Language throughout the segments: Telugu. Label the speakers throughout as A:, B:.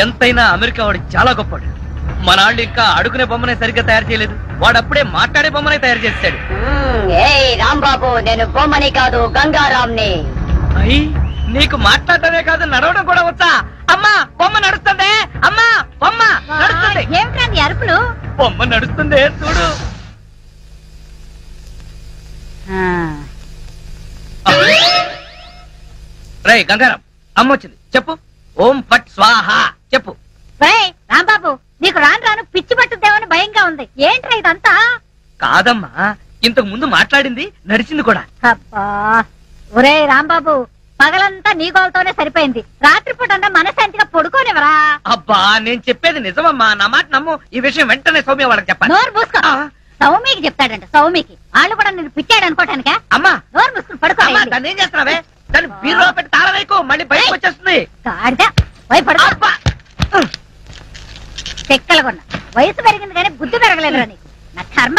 A: ఎంతైనా అమెరికా వాడు చాలా గొప్పవాడు. మన వాళ్ళు ఇంకా అడుగునే బొమ్మనే సరిగ్గా తయారు చేయలేదు, వాడు అప్పుడే మాట్లాడే బొమ్మనే తయారు చేస్తాడు.
B: రాంబాబు, నేను బొమ్మని కాదు గంగారాంని.
A: అయ్యి నీకు మాట్లాడటమే కాదు నడవడం కూడా వచ్చా? అమ్మా బొమ్మ నడుస్తుంది, అమ్మా బొమ్మ నడుస్తుంది.
B: ఏమిటండి అరుపులు?
A: బొమ్మ నడుస్తుంది చూడు. రే గంగారాం, అమ్మ వచ్చింది, చెప్పు. ఓం ఫట్ స్వాహ చెప్పు.
B: రాంబాబు, నీకు రాను రాను పిచ్చి పట్టుద్దేమని భయంగా ఉంది. ఏంట్రా ఇదంతా?
A: కాదమ్మా, ఇంతకు ముందు మాట్లాడింది నడిచింది కూడా.
B: అబ్బా ఒరే రాంబాబు, పగలంతా నీ గోలతోనే సరిపోయింది. రాత్రిపూట మనశాంతిగా పడుకోనివరా?
A: అబ్బా నేను చెప్పేది నిజమమ్మా, నా మాట నమ్ము. ఈ విషయం వెంటనే సౌమ్య వాళ్ళకి చెప్పాలి.
B: నోరు మూసుకో. సౌమికి చెప్తాడంట. సౌమికి వాళ్ళు కూడా నేను పిచ్చాడు అనుకోటానికా?
A: అమ్మా
B: నోరు మూసుకుని పడుకో.
A: దాన్ని ఏం చేస్తున్నావే? దాన్ని బీరులో పెట్టి తాళం వేయకు, మళ్ళీ బయటకు వచ్చేస్తుంది.
B: చెక్కలగొన్న వయసు పెరిగింది కానీ బుద్ధి పెరగలేదురా నీకు. నా కర్మ.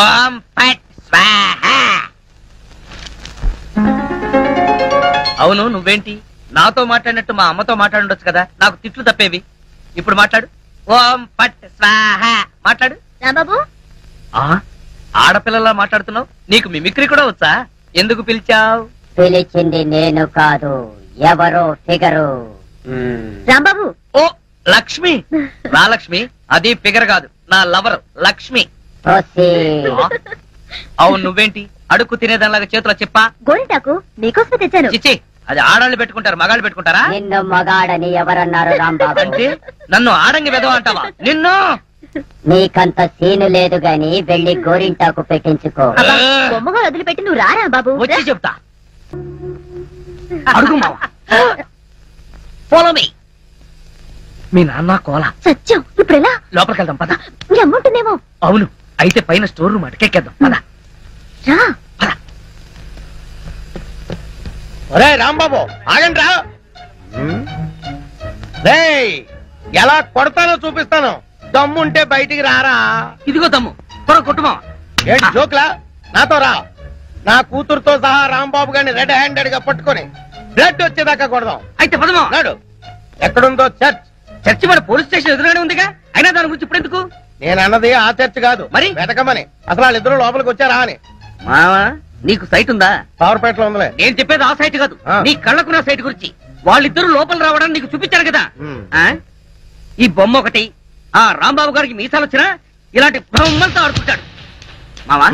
A: ఓం ఫట్ స్వాహ. అవును, నువ్వేంటి నాతో మాట్లాడినట్టు మా అమ్మతో మాట్లాడుండొచ్చు కదా, నాకు తిట్లు తప్పేవి. ఇప్పుడు మాట్లాడు. ఓం ఫట్ స్వాహ మాట్లాడు.
B: రాంబాబు,
A: ఆడపిల్లలా మాట్లాడుతున్నావు, నీకు మిమిక్రీ కూడా వచ్చా? ఎందుకు పిలిచావు?
B: పిలిచింది నేను కాదు, ఎవరో ఫిగరు. రాంబాబు.
A: ఓ లక్ష్మి. నా లక్ష్మి, అది ఫిగర్ కాదు, నా లవర్ లక్ష్మి. అవును, నువ్వేంటి అడుక్కు తినేదానిలాగా చేతిలో చెప్పా?
B: గోరింటాకు నీకోసం తెచ్చాను.
A: చిచ్చి, అది ఆడాళ్ళు పెట్టుకుంటారు, మగాళ్ళు పెట్టుకుంటారా?
B: నిన్ను మగాడని ఎవరన్నారు రాంబాబు?
A: అంటే నన్ను ఆడంగి వెదవ అంటావా? నిన్ను.
B: నీకంత సీను లేదు గాని వెళ్ళి గోరింటాకు పెట్టించుకో. బొమ్మగా వదిలిపెట్టి నువ్వు రారా బాబు?
A: వచ్చి చెప్తా. అడుగు మావా. Follow me. మీ నాన్న కోల
B: సత్యం. ఇప్పుడు ఎలా?
A: లోపలికి వెళ్దాం పద.
B: మీ అమ్ముంటుందేమో.
A: అవును, అయితే పైన స్టోర్ రూమ్ అటకెక్కేద్దాం పద.
B: రా.
C: ఒరే రాంబాబు, ఆగండి రా. ఎలా కొడతానో చూపిస్తాను. దమ్ముంటే బయటికి రారా.
A: ఇదిగో దమ్ము, త్వర కొట్టుమా.
C: ఏంటి జోక్లా? నాతో రా. నా కూతురుతో సహా రాంబాబు గారిని రెడ్ హ్యాండెడ్ గా పట్టుకొని బ్లడ్ వచ్చేదాకా కొడదాం.
A: అయితే పదమా.
C: నాడు ఎక్కడుందో చర్చ్.
A: చర్చి మన పోలీస్ స్టేషన్ ఎదురుగానే ఉందిగా, అయినా దాని గురించి ఇప్పుడు ఎందుకు?
C: నేను అన్నది ఆ చర్చ్ కాదు,
A: మరి
C: వెతకమని. అసలు వాళ్ళిద్దరు లోపలికి వచ్చారా అని.
A: మావా, నీకు సైట్ ఉందా?
C: పవర్పేటలో ఉందిలే.
A: నేను చెప్పేది ఆ సైట్ కాదు, నీ కళ్ళకున్న సైట్ గురించి. వాళ్ళిద్దరు లోపల రావడానికి నీకు చూపించారు కదా. ఈ బొమ్మ ఒకటి, ఆ రాంబాబు గారికి మీసాలు వచ్చినా ఇలాంటి బొమ్మలతో ఆడుకుంటాడు. మావా,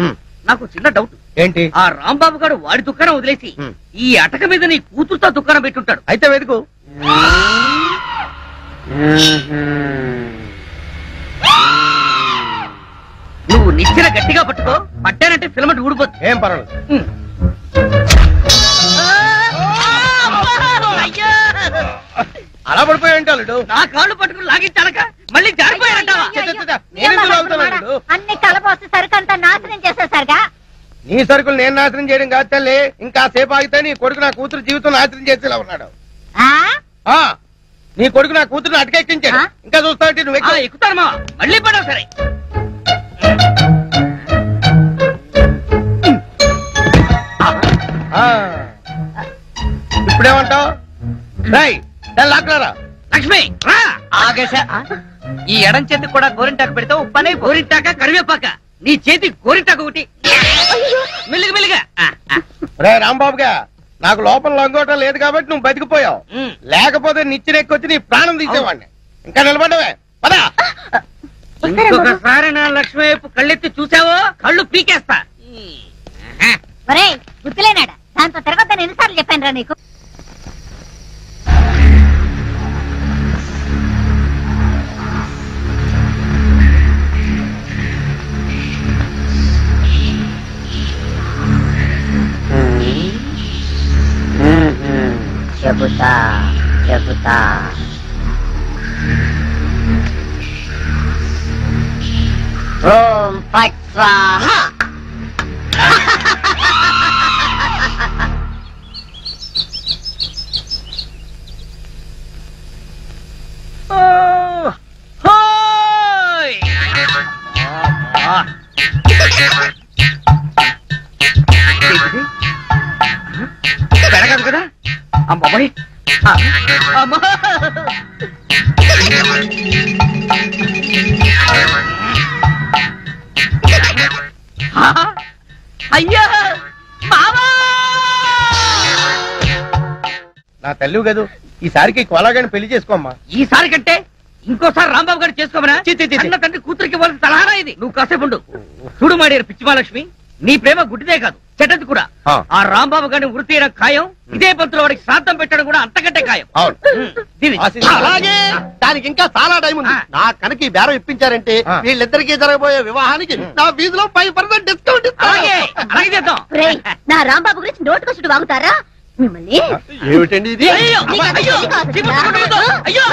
A: నాకు చిన్న డౌట్.
C: ఏంటి?
A: ఆ రాంబాబు గారు వాడి దుకాణం వదిలేసి ఈ అటక మీద నీ కూతురుతో దుకాణం పెట్టుంటాడు.
C: అయితే వెతుకు.
A: నువ్వు నిచ్చిన గట్టిగా పట్టుకో, పట్టానంటే ఫిలమెంట్ ఊడిపోతుంది.
C: ఏం పర్వాలేదు. అలా పడిపోయి ఉంటాడు.
A: నా కాళ్ళు పట్టుకుని లాగించాలక మళ్ళీ జారిపోయారంటావా?
B: అన్ని కలపోసి సరుకంతా నాశనం చేసేసరిగా.
C: నీ సరుకులు నేను నాశనం చేయడం కాదు తల్లి. ఇంకా సేపు ఆగితే నీ కొడుకు నా కూతురు జీవితం నాశనం చేసేలా ఉన్నాడు. నీ కొడుకు నా కూతురుని అటకెక్కించాడు. ఇంకా చూస్తావు నువ్వు
A: ఎక్కుతానమ్మా. మళ్ళీ పడవు సరే.
C: ఇప్పుడేమంటావు? లాక్లారా.
A: లక్ష్మి రా. ఆగేశ, ఈ ఎడం చేతికి కూడా గోరింటాకు పెడితే ఉప్పనే. గోరింటాక కరివేపాక, నీ చేతి గోరింటాకు ఒకటి. మెల్లిగా మెల్లిగా.
C: రే రాంబాబుగా, నాకు లోపల లంగోటం లేదు కాబట్టి నువ్వు బతికిపోయావు. లేకపోతే నిచ్చినెక్కొచ్చి నీ ప్రాణం తీసేవాడిని. ఇంకా నిలబడవే పదా.
A: ఇంకొకసారి నా లక్ష్మి వైపు కళ్ళెత్తి చూసావో కళ్ళు పీకేస్తా.
B: గుర్తులేనాడా? దాంతో తిరగద్దని ఎన్నిసార్లు చెప్పాను రా నీకు. చెబుతా చెబుతా. ఓం ఫట్ స్వాహ.
A: పెడగదు కదా అమ్మాయి. అమ్మా అయ్యా మావా
C: నా తల్లి కదూ ఈసారికి కొలగాని పెళ్లి చేసుకోమ్మా.
A: ఈసారి కంటే ఇంకోసారి రాంబాబు గారు చేసుకోమనా? చిన్న తండ్రి కూతురికి ఇవ్వాల్సిన సలహానా ఇది? నువ్వు కాసేపు ఉండు. చూడు మాడియారు పిచ్చిమాలక్ష్మి, నీ ప్రేమ గుడ్డిదే కాదు చెడ్డది కూడా. ఆ రాంబాబు గారిని వృత్తి అయిన ఖాయం, ఇదే పంతులు వాడికి శ్రాద్ధం పెట్టడం కూడా అంతకంటే ఖాయం.
D: అలాగే దానికి ఇంకా చాలా టైం ఉంది. నా కనుక ఈ బేరం ఇప్పించారంటే వీళ్ళిద్దరికీ జరగబోయే వివాహానికి నా ఫీజులో 5% డిస్కౌంట్.
A: అలాగే అలాగే చేద్దాం.
B: నా రాంబాబు గురించి నోటుకొచ్చుడు వాగుతారా మిమ్మల్ని?
D: ఏమిటండి ఇది?
A: అయ్యో, అయ్యో, చిక్కుకుంటుందో. అయ్యో.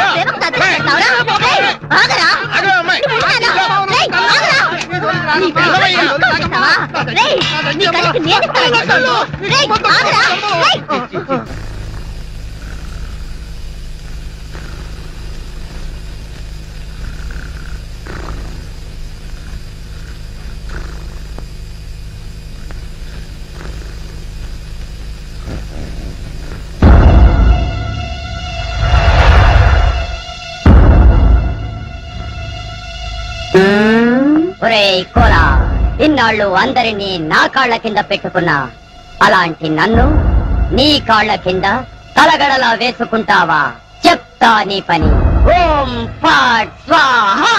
E: ఒరేయ్ కోలా, ఇన్నాళ్ళు అందరినీ నా కాళ్ల కింద పెట్టుకున్నా, అలాంటి నన్ను నీ కాళ్ల కింద తలగడలా వేసుకుంటావా? చెప్తా నీ పని. ఓం ఫాట్ స్వాహా.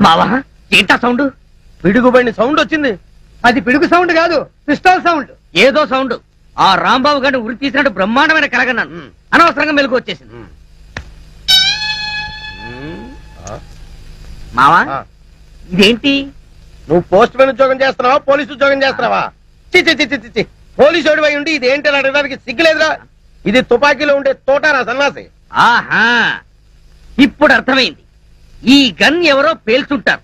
A: మావా ఏంటా సౌండ్?
C: పిడుగుబడిన సౌండ్ వచ్చింది.
D: అది పిడుగు సౌండ్ కాదు, పిస్టల్ సౌండ్.
A: ఏదో సౌండ్. ఆ రాంబాబు గారిని ఉరి తీసినట్టు బ్రహ్మాండమైన కలగన్నాను. అనవసరంగా మెలకు వచ్చేసింది. మావా ఇదేంటి?
C: నువ్వు పోస్ట్ మ్యాన్ ఉద్యోగం చేస్తున్నావా, పోలీసు ఉద్యోగం చేస్తున్నావా? చి పోలీసు ఓడివై ఉండి ఇది ఏంటి అని అడగడానికి సిగ్గులేదురా? ఇది తుపాకీలో ఉండే తోటారా సన్నాసి.
A: ఆహా, ఇప్పుడు అర్థమైంది. ఈ గన్ ఎవరో పేల్చుంటారు.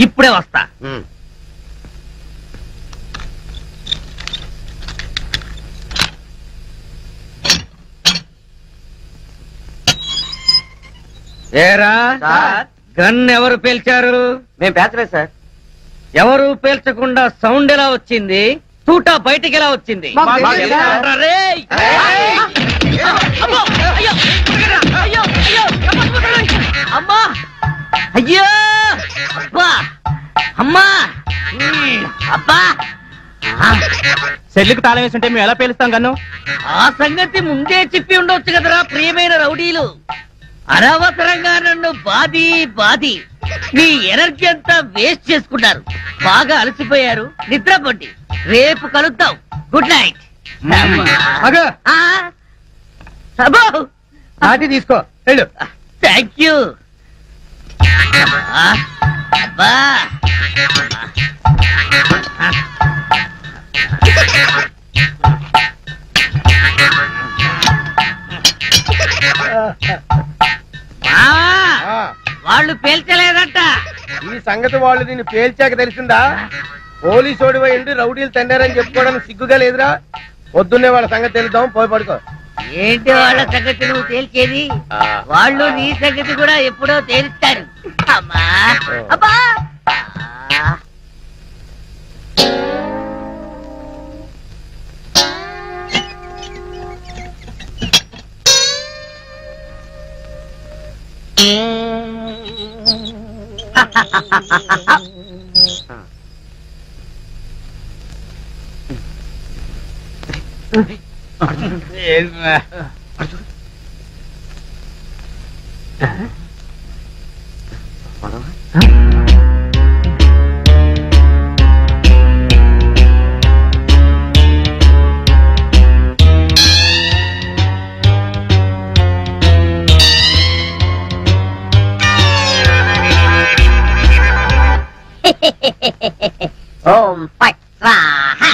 A: ఇప్పుడే వస్తా. ఏరా గన్ ఎవరు పేల్చారు?
D: మేము పేర్చలేదు సార్.
A: ఎవరు పేల్చకుండా సౌండ్ ఎలా వచ్చింది? తూటా బయటికి ఎలా వచ్చింది? అమ్మా అయ్యో అబ్బా అమ్మా అబ్బా.
D: సెల్లుకు తాళం వేస్తుంటే మేము ఎలా పేలుస్తాం గన్ను?
A: ఆ సంగతి ముందే చెప్పి ఉండొచ్చు కదరా ప్రియమైన రౌడీలు. అనవసరంగా నన్ను బాది మీ ఎనర్జీ అంతా వేస్ట్ చేసుకున్నారు. బాగా అలసిపోయారు, నిద్రపోండి. రేపు కలుద్దాం. Good night.
D: నాటి తీసుకో వెళ్ళు.
A: Thank you. అబ్బా వాళ్ళు పేల్చలేదంట.
C: ఈ సంగతి వాళ్ళు దీన్ని పేల్చాక తెలిసిందా? పోలీసు ఓడివై ఉండి రౌడీలు తండారని చెప్పుకోవడానికి సిగ్గుగా లేదురా? పొద్దున్నే వాళ్ళ సంగతి తెలుద్దాం, పోయి పడుకో.
A: ఏంటి వాళ్ళ సంగతి నువ్వు తేల్చేది? వాళ్ళు నీ సంగతి కూడా ఎప్పుడో తేలుస్తారు. అమ్మా అబ్బా.
E: ఓం ఫట్ స్వాహా.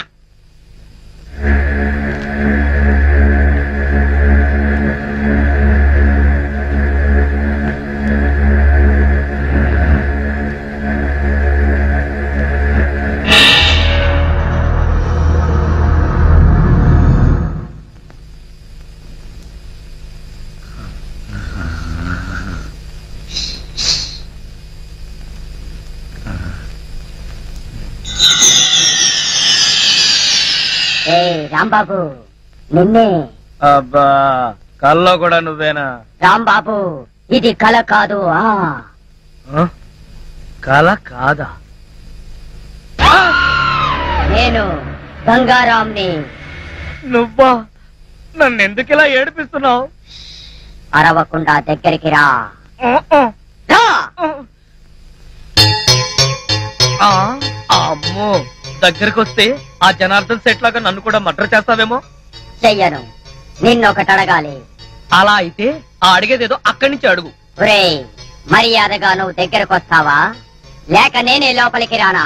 E: ఏ రాంబాబు నిన్నే.
A: అబ్బా కల్లో కూడా నువ్వేనా?
E: రాంబాబు ఇది కల కాదు.
A: కల కాదా?
E: నేను గంగారాంని.
A: నువ్వా? నన్ను ఎందుకు ఇలా ఏడిపిస్తున్నావు?
E: అరవకుండా దగ్గరికి రా. రా.
A: అమ్మో, దగ్గరికి వస్తే ఆ జనార్దన్ సెట్ లాగా నన్ను కూడా మర్డర్ చేస్తావేమో.
E: చెయ్యను. నిన్నొకటి అడగాలి.
A: అలా అయితే ఆ అడిగేదేదో అక్కడి నుంచి అడుగు.
E: ఒరేయ్, మర్యాదగా నువ్వు దగ్గరకు వస్తావా లేక నేనే లోపలికి రానా?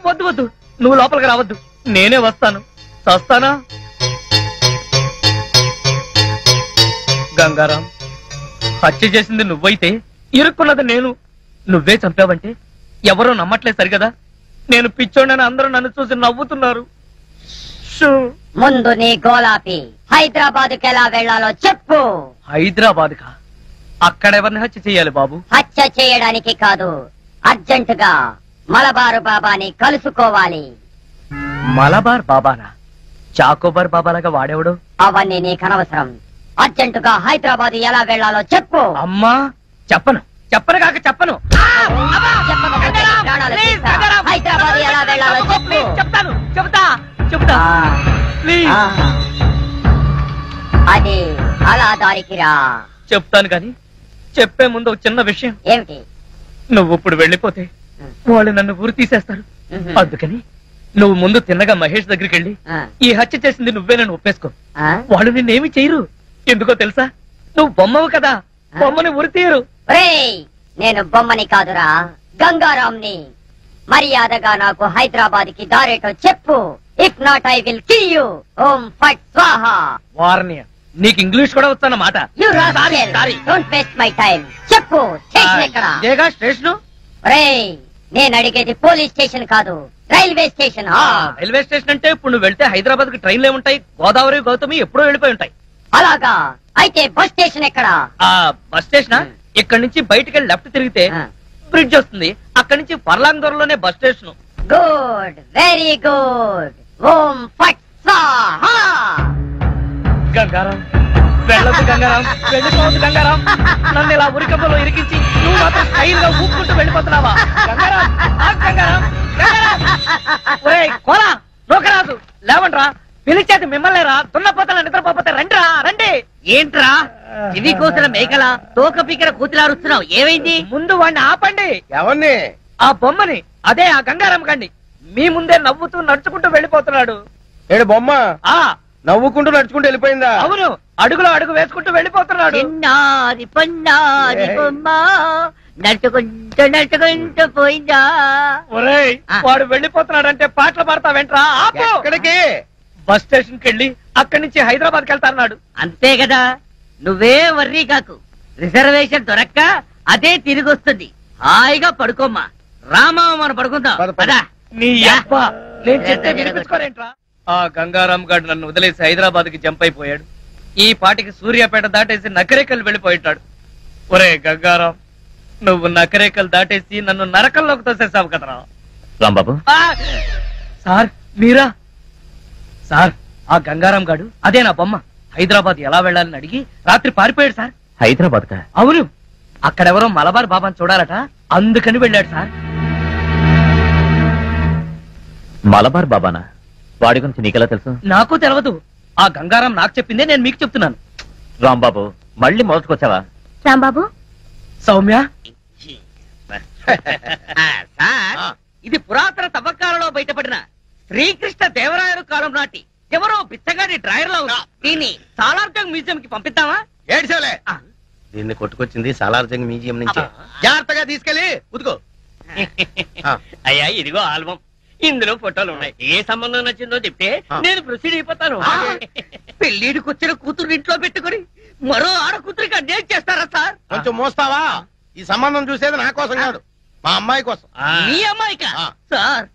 A: వద్దు వద్దు, నువ్వు లోపలికి రావద్దు, నేనే వస్తాను. చస్తానా? గంగారాం, హత్య చేసింది నువ్వైతే ఇరుక్కున్నది నేను. నువ్వే చంపావంటే ఎవరో నమ్మట్లేదు సరిగదా. నేను పిచ్చోడని అందరూ నన్ను చూసి నవ్వుతున్నారు.
E: ముందు నీ గోలాపి హైదరాబాద్కి ఎలా వెళ్లాలో చెప్పు.
A: హైదరాబాద్ కా? అక్కడెవరిని హత్య చెయ్యాలి బాబు?
E: హత్య చేయడానికి కాదు, అర్జెంటుగా మలబారు బాబాని కలుసుకోవాలి.
A: మలబార్ బాబానా? చాకోబార్ బాబాలాగా వాడేవాడు?
E: అవన్నీ నీకు అనవసరం. అర్జెంటుగా హైదరాబాద్ ఎలా వెళ్లాలో చెప్పు.
A: అమ్మా చెప్పను, చెప్పను కాక చెప్పను.
E: హైదరాబాద్ ఎలా వెళ్లాలో చెప్పు.
A: చెప్తాను, చెబుతా చెబుతా.
E: అది అలా దారికి రా.
A: చెప్తాను గాని చెప్పే ముందు ఒక చిన్న విషయం.
E: ఏమిటి?
A: నువ్వు ఇప్పుడు వెళ్ళిపోతే వాళ్ళు నన్ను ఊరు తీసేస్తారు. అందుకని నువ్వు ముందు తిన్నగా మహేష్ దగ్గరికి వెళ్ళి ఈ హత్య చేసింది నువ్వేనని ఒప్పేసుకో. వాళ్ళు నిన్నేమి చేయరు. ఎందుకో తెలుసా? నువ్వు బొమ్మవు కదా, బొమ్మని ఉరి తీయరు.
E: నేను బొమ్మని కాదురా, గంగారాంని. మర్యాదగా నాకు హైదరాబాద్ కి దారేటో చెప్పు. If not I will kill you. ఓం ఫట్ స్వాహా.
A: వార్నియ, నీకు ఇంగ్లీష్ కూడా వస్తానమాట.
E: Don't waste my time. చెప్పు, స్టేషన్ ఎక్కడ?
A: స్టేషన్?
E: నేను అడిగేది పోలీస్ స్టేషన్ కాదు, రైల్వే స్టేషన్.
A: రైల్వే స్టేషన్ అంటే ఇప్పుడు నువ్వు వెళ్తే హైదరాబాద్ కి ట్రైన్లు ఏముంటాయి? గోదావరి గౌతమి ఎప్పుడో వెళ్ళిపోయి ఉంటాయి.
E: అలాగా? అయితే బస్ స్టేషన్ ఎక్కడ?
A: బస్ స్టేషన్ ఇక్కడ నుంచి బయటికి వెళ్ళి లెఫ్ట్ తిరిగితే బ్రిడ్జ్ వస్తుంది. అక్కడి నుంచి పర్లాంగ్ దూరంలోనే bus station.
E: Good, very good. ఓం ఫట్ స్వాహా.
A: గంగారాం వెళ్ళొద్దు, గంగారాం వెళ్ళిపోవద్దు. గంగారాం, నన్ను ఇలా ఉరికంపలో ఇరికించి నువ్వు మాత్రం స్టైల్ గా ఊపుకుంటూ వెళ్ళిపోతున్నావా? గంగారాం, గంగారాం, కోలా నోకరాజు లేవండ్రా, పిలిచేది మిమ్మల్నేరా. దున్నపోతల నిద్రపోతే రండిరా, రండి. ఏంట్రా ఇవి కోసిన మేకల తోక పీకర కూతులారుస్తున్నావు? ఏమైంది? ముందు వాడిని ఆపండి.
C: ఎవరిని?
A: ఆ బొమ్మని, అదే ఆ గంగారాం కండి. మీ ముందే నవ్వుతూ నడుచుకుంటూ వెళ్ళిపోతున్నాడు.
C: ఏడు బొమ్మ నవ్వుకుంటూ నడుచుకుంటూ వెళ్ళిపోయిందా?
A: అవును, అడుగులో అడుగు వేసుకుంటూ వెళ్ళిపోతున్నాడు.
B: చిన్నారి పొన్నారి బొమ్మ నడుచుకుంటూ నడుచుకుంటూ పోయిందా?
A: ఒరేయ్, వాడు వెళ్ళిపోతున్నాడంటే పాటలు పాడతావేంట్రా? ఆపు.
C: ఎక్కడికి?
A: బస్ స్టేషన్ కి వెళ్ళి అక్కడి నుంచి హైదరాబాద్ కి వెళ్తాన్నాడు.
B: అంతే కదా, నువ్వే వర్రీ కాకు. రిజర్వేషన్ దొరక్క అదే తిరిగి వస్తుంది. హాయిగా పడుకోమ్మా. రామా, మనం పడుకుందాం. పద.
A: నీ అబ్బ, నేను చెప్తే వినిపించుకోరేంట్రా? ఆ గంగారాం గారు నన్ను వదిలేసి హైదరాబాద్ కి జంప్ అయిపోయాడు. ఈ పాటికి సూర్యాపేట దాటేసి నకరేకల్ వెళ్ళిపోయింటాడు. ఒరే గంగారాం, నువ్వు నకరేకల్ దాటేసి నన్ను నరకంలోకి తోసేసావు కదరా.
F: రాంబాబు,
A: సార్ మీరా? సార్, ఆ గంగారాం గాడు అదే నా బొమ్మ. హైదరాబాద్ ఎలా వెళ్ళాలని అడిగి రాత్రి పారిపోయాడు సార్.
F: హైదరాబాద్ కా?
A: అవును, అక్కడెవరో మలబార్ బాబాని చూడాలట, అందుకని వెళ్ళాడు సార్.
F: మలబార్ బాబానా? వాడి గురించి నీకెలా తెలుసు?
A: నాకు తెలవదు. ఆ గంగారాం నాకు చెప్పిందే నేను మీకు చెప్తున్నాను.
F: రాంబాబు, మళ్ళీ మొదటికొచ్చావా?
B: రాంబాబు,
A: సౌమ్య,
B: సార్, ఇది పురాతన తవ్వకాలలో బయటపడిన శ్రీకృష్ణ దేవరాయలు కాలం నాటి ఎవరో బిచ్చగాడి డ్రాయర్ లో ఉంది. దీన్ని సాలార్జంగ్ మ్యూజియం కి పంపిద్దామా?
C: ఏడ్చాలే, దీన్ని కొట్టుకొచ్చింది సాలార్జంగ్ మ్యూజియం నుంచి. జాగ్రత్తగా తీసుకెళ్ళి ఉతుకో.
A: అయ్యా, ఇదిగో ఆల్బం. ఇందులో ఫోటోలు ఉన్నాయి. ఏ సంబంధం నచ్చిందో చెప్తే నేను ప్రొసీడ్ అయిపోతాను. పెళ్లిడికి వచ్చిన కూతురు ఇంట్లో పెట్టుకుని మరో ఆడ కూతురికి అన్యాయం చేస్తారా సార్?
C: కొంచెం మోస్తావా? ఈ సంబంధం చూసేది నా కోసం కాదు, మా అమ్మాయి కోసం.
A: మీ అమ్మాయికా? సార్,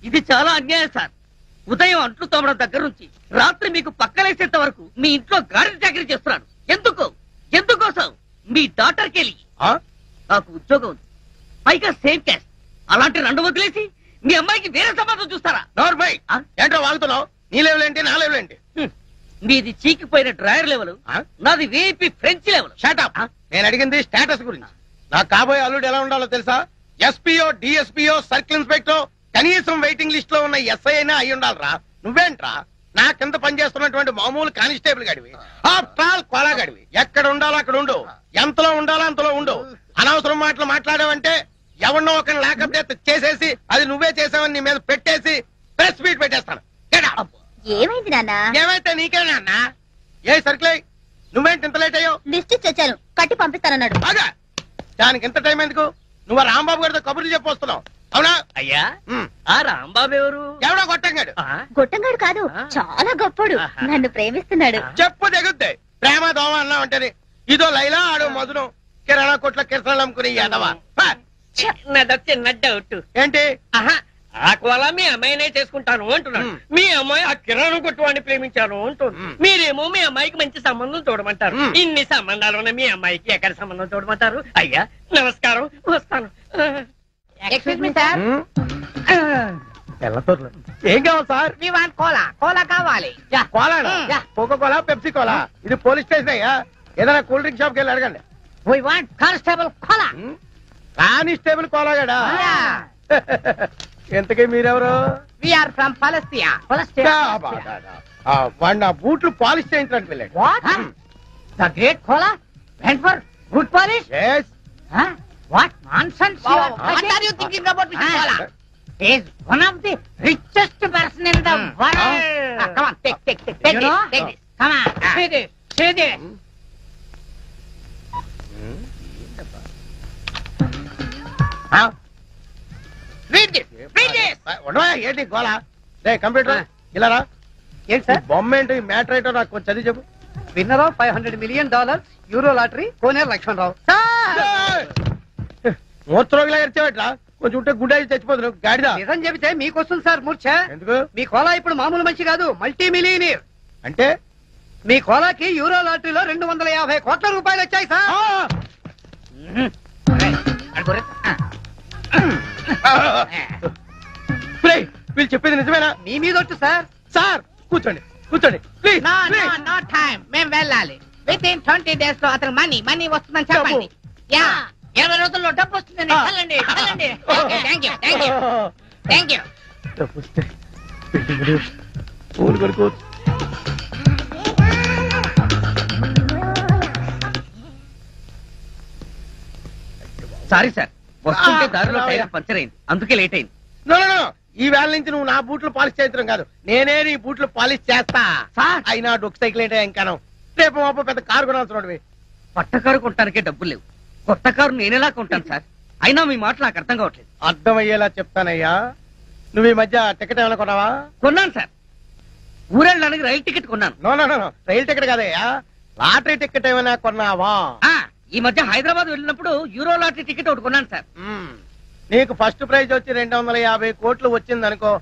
A: ఇది చాలా అన్యాయం సార్. ఉదయం అంట్లు తోమడం దగ్గర నుంచి రాత్రి మీకు పక్కలేసేంత వరకు మీ ఇంట్లో గాడి చాకరీ చేస్తున్నాడు. ఎందుకు? ఎందుకోసం? మీ డాక్టర్కి వెళ్ళి నాకు ఉద్యోగం ఉంది, పైగా సేమ్ క్యాస్ట్. అలాంటి రెండు వదిలేసి మీ అమ్మాయికి వేరే సంబంధం చూస్తారా?
C: ఏంటో వాగుతున్నావు? నీ లెవెల్ ఏంటి నా లెవెల్ ఏంటి?
B: మీది చీకిపోయిన డ్రాయర్ లెవెల్, నాది వీపీ ఫ్రెంచ్ లెవెల్.
C: షాటప్. నేను అడిగింది స్టేటస్ గురించి. నా కాబోయే అల్లుడు ఎలా ఉండాలో తెలుసా? ఎస్పీఓ, డిఎస్పీఓ, సర్కిల్ ఇన్స్పెక్టర్, కనీసం వెయిటింగ్ లిస్ట్ లో ఉన్న ఎస్ఐ అయినా అయి ఉండాలరా. నువ్వేంట్రా నా కింద పనిచేస్తున్నటువంటి మామూలు కానిస్టేబుల్ గడివి, కోలా గడివి. ఎక్కడ ఉండాలో అక్కడ ఉండు, ఎంతలో ఉండాలో అంతలో ఉండు. అనవసరం మాటలు మాట్లాడావంటే ఎవరినో ఒకరిని లాకప్ చేసేసి అది నువ్వే చేసావని నీ మీద పెట్టేసి ప్రెస్ మీట్ పెట్టేస్తాను.
G: ఏమైంది నాన్న?
C: ఏమైతే నీకే నాన్న. ఏ సర్కిల్ నువ్వేంటి ఇంత లేట్ అయ్యో?
G: లిస్ట్ ఇచ్చి వచ్చాను, కట్టి పంపిస్తానన్నాడు.
C: బాగా దానికి ఎంత టైం ఎందుకు? నువ్వు రాంబాబు గారితో కబుర్లు చెప్పొస్తున్నావు అవునా?
B: అయ్యా ఆ రాంబాబు ఎవరు?
C: ఎవడో కొట్టంగాడు.
G: గొట్టంగాడు కాదు, చాలా గొప్పడు, నన్ను ప్రేమిస్తున్నాడు.
C: చెప్పు దిగుద్ది. ప్రేమ దోమ అన్నావు అంటే ఇదో లైలా ఆడో మధురం కిరాణా కొట్ల కిరసనాలు అమ్ముకుని ఎదవా.
B: చిన్న డౌట్.
C: ఏంటి?
B: ఆ కోలా మీ అమ్మాయినే చేసుకుంటాను అంటున్నాను, మీ అమ్మాయి ఆ కిరాణా కొట్టు వాడిని ప్రేమించాను అంటుంది. మీరేమో మీ అమ్మాయికి మంచి సంబంధం చూడమంటారు. ఇన్ని సంబంధాలు ఉన్న మీ అమ్మాయికి ఎక్కడ సంబంధం చూడమంటారు? అయ్యా నమస్కారం, వస్తాను.
G: Excuse me sir.
C: ఏం కావాలి సార్?
B: మీ వాన్ కోలా, కోలా కావాలి.
C: Cola, coca cola, Pepsi cola. ఇది పోలీస్ స్టేషన్ అయ్యా. ఏదైనా కూల్ డ్రింక్ షాప్ కి వెళ్ళి అడగండి.
B: We want constable Kola.
C: Constable కోలాగాడా? ఎంతకీ మీరెవరు?
B: We are from Palestine.
C: వాడు నా బూట్లు పాలిష్ చేయించడానికి వెళ్ళాడు.
B: What? The great cola went for good polish?
C: Yes.
B: Huh? What nonsense! What are you thinking about Mr. Cola? He is one of the richest person in the world. Come on, take this. Come on, see this. Read this.
C: ఉండవా ఏంటి గోలా? రే కంప్యూటర్ ఇలా రా.
D: ఏంటి సార్?
C: బొమ్మ ఏంటి, మ్యాటర్ ఏంటో నాకు కొంచెం చదివి చెప్పు.
D: Winner of $500 million euro lottery Koneru Lakshmanarao.
C: మూత్రోగిలా ఎరిచేవట్రా? కొంచెం ఉంటే గుండె చచ్చిపోతున్నావు గాడిదా.
D: నిజం చెబితే మీకు వస్తుంది సార్ మూర్ఛ.
C: ఎందుకు?
D: మీ కోలా ఇప్పుడు మామూలు మనిషి కాదు, మల్టీ మిలియనీర్.
C: అంటే
D: మీ కోలాకి యూరో లాటరీలో 250 కోట్ల రూపాయలు వచ్చాయి సార్.
C: వీళ్ళు చెప్పేది నిజమేనా?
D: మీ మీద ఒట్టు సార్.
C: సార్ కూర్చోండి ప్లీజ్.
B: No time. మేము వెళ్ళాలి. Within 20 days లో అతను మనీ వస్తుందని చెప్పండి. 20 రోజుల్లో డబ్బు వస్తుందని వెళ్ళండి. Thank you.
C: పూలు కొనుక్కోవచ్చు.
B: సారీ సార్, వస్తుంటే దారిలో టైర్ పంచర్ అయింది, అందుకే లేట్ అయింది.
C: నో ఈ వేళ నుంచి నువ్వు నా బూట్లు పాలిష్ చేయడం కాదు, నేనే నీ బూట్లు పాలిష్ చేస్తా. అయినా డొక్ సైకిల్ ఏంటో ఇంకాను. రేపు మాపో పెద్ద కారు కొనాల్సిన
B: పట్ట కారు కొనడానికే డబ్బులు లేవు, కొత్త కారు నేనేలా కొంటాను సార్? అయినా మీ మాటలు నాకు అర్థం కావట్లేదు.
C: అర్థమయ్యేలా చెప్తానయ్యా. నువ్వు ఈ మధ్య టికెట్ ఏమైనా కొన్నావా?
B: కొన్నాను సార్, ఊరెళ్ళడానికి రైలు టికెట్ కొన్నాను.
C: నో రైలు టికెట్ కాదయ్యా, లాటరీ టికెట్ ఏమైనా కొన్నావా?
B: ఈ మధ్య హైదరాబాద్ వెళ్ళినప్పుడు యూరో లాటరీ టికెట్ ఒకటి కొన్నాను సార్.
C: నీకు ఫస్ట్ ప్రైజ్ వచ్చి 250 కోట్లు వచ్చింది అనుకో,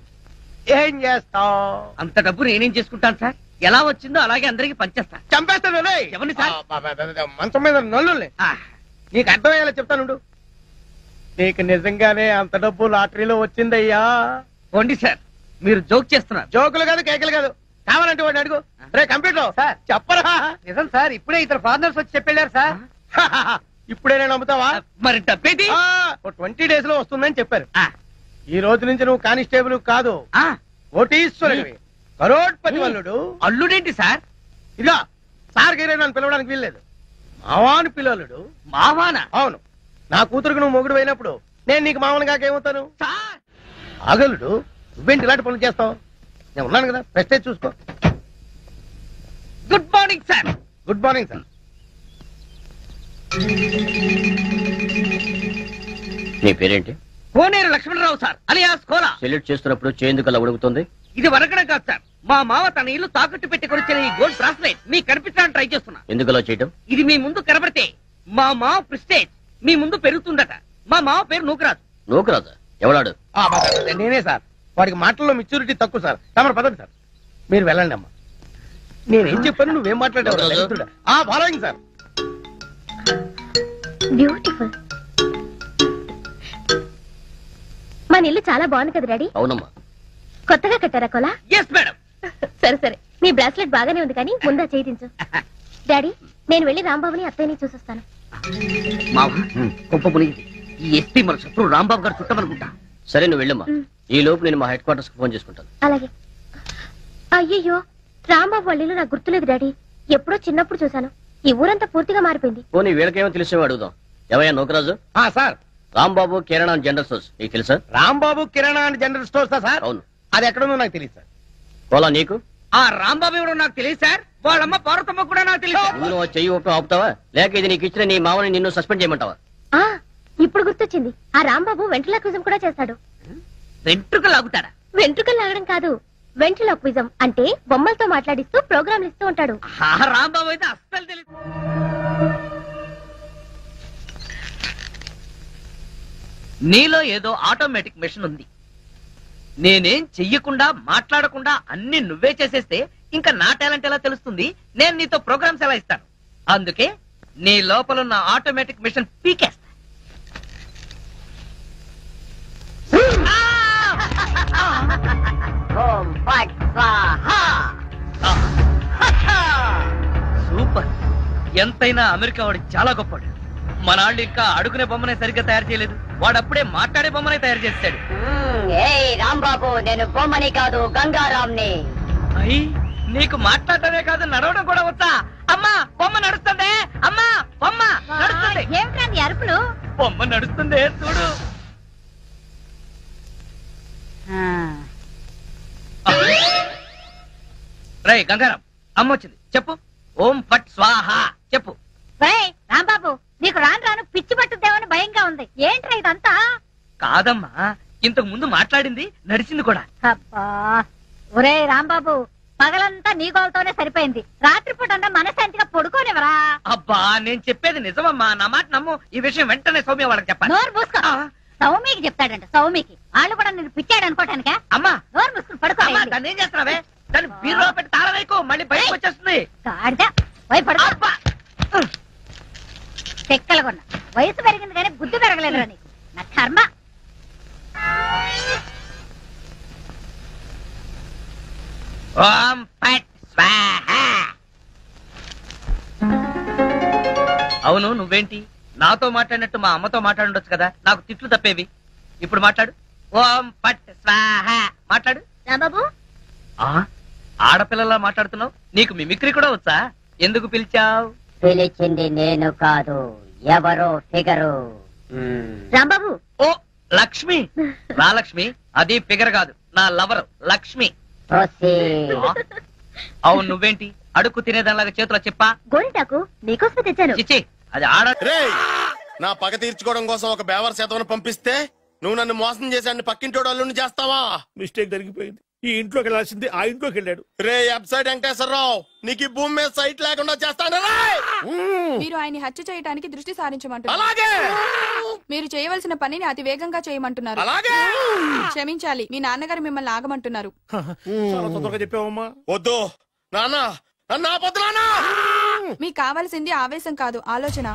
C: ఏం చేస్తావు?
B: అంత డబ్బు నేనేం చేసుకుంటాను సార్? ఎలా వచ్చిందో అలాగే అందరికి పంచేస్తా.
C: చంపేస్తాను.
B: ఎవరిని సార్?
C: మంచం మీద నల్లుల్ని. నీకు అర్థమయ్యేలా చెప్తానుండు. నీకు నిజంగానే అంత డబ్బు లాటరీలో వచ్చిందయ్యా.
B: పోండి సార్, మీరు జోక్ చేస్తున్నారు.
C: జోకులు కాదు, కేకలు కాదు. కావాలంటే వాడిని అడుగు. రే కంప్యూటర్
D: సార్
C: చెప్పరా?
D: నిజం సార్, ఇప్పుడే ఇద్దరు ఫారినర్స్ వచ్చి చెప్పారు సార్.
C: ఇప్పుడే నేను నమ్ముతావా?
B: మరి డబ్బేది?
C: 20 days లో వస్తుందని చెప్పారు. ఈ రోజు నుంచి నువ్వు కానిస్టేబుల్ కాదు, కోటీశ్వరుడివి, కరోడ్పతి వల్లుడు.
B: అల్లుడేంటి సార్?
C: ఇదిగా సార్ గీరే నన్ను పిలవడానికి వీల్లేదు, మావాను పిల్లలుడు.
B: మావానా?
C: అవును, నా కూతురుకు నువ్వు మొగుడు అయినప్పుడు నేను నీకు మామూలు కాకేమవుతాను? ఆగలుడు, నువ్వేంటి ఇలాంటి పనులు చేస్తావు? నేను ఉన్నాను కదా, ప్రెస్టేజ్ చూసుకో.
B: Good morning sir.
C: Good morning sir.
F: నీ పేరేంటి?
B: Koneru Lakshmanarao sir, alias Kola.
F: Salute చేస్తున్నప్పుడు చేందుకు అలా ఉడుకుతుంది?
B: ఇది వరకడం కాదు సార్, మా మావ తన ఇల్లు తాకట్టు పెట్టి కొనిచ్చిన ఈ గోల్డ్ బ్రాస్లెట్ మీకు కనిపించడానికి ట్రై చేస్తున్నా.
F: ఎందుకు అలా చేయటం?
B: ఇది మీ ముందు కనబడితే మా మావ ప్రెస్టేజ్ మీ ముందు పెరుగుతుందట. మా మావ పేరు నూకరాజు.
F: నూకరాజా? ఎవడాడు?
C: నేనే సార్. వాడికి మాటల్లో మెచ్యూరిటీ తక్కువ సార్. తమరు పదండి సార్, మీరు వెళ్ళండి అమ్మా. నేనేం చెప్పాను, నువ్వేం మాట్లాడావు? Following sir.
G: బ్యూటిఫుల్. మన ఇల్లు చాలా బాగుంది కదా డాడీ?
F: అవునమ్మా.
G: కొత్తగా కట్టారా కోలా?
B: Yes madam.
G: సరే సరే, నీ బ్రాస్లెట్ బాగానే ఉంది కానీ ముందా చేయించు. డాడీ, నేను వెళ్ళి రాంబాబుని అత్తయ్యని చూసొస్తాను.
A: మావ గొప్ప మునిగింది. ఈ ఎస్పీ మన శత్రువు రాంబాబు గారు చుట్టమనుకుంటా.
B: సరే నువ్వు వెళ్ళమ్మా, ఈ లోపు నేను మా హెడ్ క్వార్టర్స్ కి ఫోన్ చేసుకుంటాను.
G: అలాగే. అయ్యయ్యో, రాంబాబు వాళ్ళ ఇల్లు నాకు గుర్తులేదు డాడీ. ఎప్పుడో చిన్నప్పుడు చూశాను. ఈ ఊరంతా పూర్తిగా మారిపోయింది.
B: పోనీ వీళ్ళకేమో తెలిసేవో అడుగుదాం. ఎవయ్యా నోకరాజు?
C: సార్,
B: రాంబాబు కిరాణా జనరల్ స్టోర్స్ నీకు తెలుసా?
C: రాంబాబు కిరాణా అండ్ జనరల్ స్టోర్స్ సార్?
B: అవును.
C: అది ఎక్కడుందో నాకు తెలియదు సార్.
B: పోలా నీకు?
A: ఆ రాంబాబు ఎవరో నాకు తెలియదు సార్. వాళ్ళమ్మ పార్వతమ్మ కూడా నాకు తెలియదు.
B: నువ్వు చెయ్యి ఒప్పి ఆపుతావా, లేక ఇది నీకు ఇచ్చిన నీ మామని నిన్ను సస్పెండ్ చేయమంటావా?
G: ఆ ఇప్పుడు గుర్తొచ్చింది. ఆ రాంబాబు వెంట్రులాక్విజం కూడా చేస్తాడు.
A: వెంట్రుకలు లాగుతాడా?
G: వెంట్రుకలు లాగడం కాదు, వెంట్రులాక్విజం అంటే బొమ్మలతో మాట్లాడిస్తూ ప్రోగ్రాంలు ఇస్తూ ఉంటాడు.
A: ఆ రాంబాబు అయితే అస్సలు తెలియదు. నీలో ఏదో ఆటోమేటిక్ మెషిన్ ఉంది. నేనేం చెయ్యకుండా మాట్లాడకుండా అన్ని నువ్వే చేసేస్తే ఇంకా నా టాలెంట్ ఎలా తెలుస్తుంది? నేను నీతో ప్రోగ్రామ్స్ ఎలా ఇస్తాను? అందుకే నీ లోపల ఉన్న ఆటోమేటిక్ మిషన్ పీకేస్తా. సూపర్. ఎంతైనా అమెరికా వాడు చాలా గొప్పవాడు. మన వాళ్ళు ఇంకా అడుగునే బొమ్మనే సరిగ్గా తయారు చేయలేదు. వాడు అప్పుడే మాట్లాడే బొమ్మనే తయారు చేస్తాడు.
E: రాంబాబు, నేను బొమ్మని కాదు గంగారాంని.
A: అయ్యి, నీకు మాట్లాడటమే కాదు నడవడం కూడా వచ్చా? అమ్మా బొమ్మ నడుస్తుంది. అమ్మా బొమ్మ నడుస్తుంది.
G: ఏమిటండి అరుపులు?
A: బొమ్మ నడుస్తుంది చూడు. రై గంగారాం, అమ్మ వచ్చింది. చెప్పు. ఓం ఫట్ స్వాహ చెప్పు.
G: రాంబాబు, నీకు రాను రాను పిచ్చి పట్టుద్దేమని భయంగా ఉంది. ఏంట్రా ఇదంతా?
A: కాదమ్మా, ఇంతకు ముందు మాట్లాడింది నడిచింది కూడా.
G: అబ్బా, ఒరే రాంబాబు, పగలంతా నీ గోలతోనే సరిపోయింది. రాత్రిపూట మనశాంతిగా పడుకోనివరా?
A: అబ్బా, నేను చెప్పేది నిజమమ్మా, నా మాట నమ్ము. ఈ విషయం వెంటనే సౌమ్య వాళ్ళకి చెప్పాలి.
G: నోరు మూసుకో. సౌమికి చెప్తాడంట. సౌమికి వాళ్ళు కూడా నేను పిచ్చాడు అనుకోటానికా?
A: అమ్మా
G: నోరు మూసుకుని పడుకో.
A: దాన్ని ఏం చేస్తున్నావే? దాన్ని బీరులో పెట్టి తాళం వేయకు, మళ్ళీ బయటకు వచ్చేస్తుంది.
G: పడుకో. చెక్కలగొన్న వయసు పెరిగింది కానీ బుద్ధి పెరగలేదురా నీకు. నా కర్మ.
A: ఓం ఫట్ స్వాహ. అవును, నువ్వేంటి నాతో మాట్లాడినట్టు మా అమ్మతో మాట్లాడుండొచ్చు కదా? నాకు తిట్లు తప్పేవి. ఇప్పుడు మాట్లాడు. ఓం ఫట్ స్వాహ మాట్లాడు.
G: రాంబాబు,
A: ఆడపిల్లలా మాట్లాడుతున్నావు. నీకు మిమిక్రీ కూడా వచ్చా? ఎందుకు పిలిచావు?
E: పిలిచింది నేను కాదు, ఎవరో ఫిగరు.
G: రాంబాబు.
A: ఓ లక్ష్మి. నా లక్ష్మి, అది ఫిగర్ కాదు, నా లవర్ లక్ష్మి. అవును, నువ్వేంటి అడుక్కు తినేదానిలాగా చేతిలో చెప్పా?
G: గోరింటాకు నీకోసం తెచ్చాను.
A: చిచ్చి, అది ఆడ.
C: నా పగ తీర్చుకోవడం కోసం ఒక బేవర్ శాతం పంపిస్తే నువ్వు నన్ను మోసం చేశాన్ని పక్కింటోడు అల్లుని చేస్తావా?
H: మిస్టేక్ జరిగిపోయింది. ఈ ఇంట్లోకి వెళ్ళాల్సింది ఆ ఇంట్లోకి వెళ్ళాడు.
C: రే వెబ్సైట్ వెంకటేశ్వరరావు, నీకు ఈ భూమి మీద సైట్ లేకుండా చేస్తాను.
I: మీరు ఆయన్ని హత్య చేయడానికి దృష్టి సారించమంటున్నారు.
C: అలాగే.
I: మీరు చేయవలసిన పనిని అతి వేగంగా చేయమంటున్నారు.
C: అలాగే.
I: క్షమించాలి, మీ నాన్నగారు మిమ్మల్ని ఆగమంటున్నారు.
H: చాలా తొందరగా చెప్పావమ్మా.
C: వద్దు నాన్న, నన్ను ఆపొద్దు నాన్న.
I: మీకు కావాల్సింది ఆవేశం కాదు, ఆలోచన.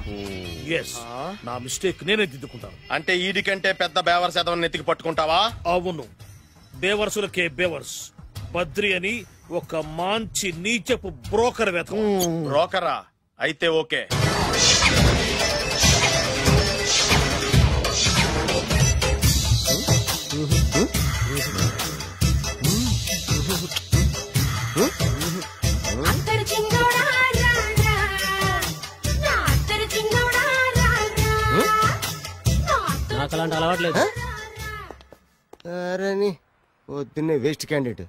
H: నా మిస్టేక్ నేనే దిద్దుకుంటాను.
C: అంటే ఈడి కంటే పెద్ద బేవర్ శాతం నెత్తికి పట్టుకుంటావా?
H: అవును, బేవర్సులకే బేవర్స్. బద్రి అని ఒక మంచి నీచపు బ్రోకర్ వేతం.
C: బ్రోకరా? అయితే ఓకే.
B: నాకు అలాంటి అలవాట్లేదు.
J: అరే పొద్దున్నే వేస్ట్ క్యాండిడేట్.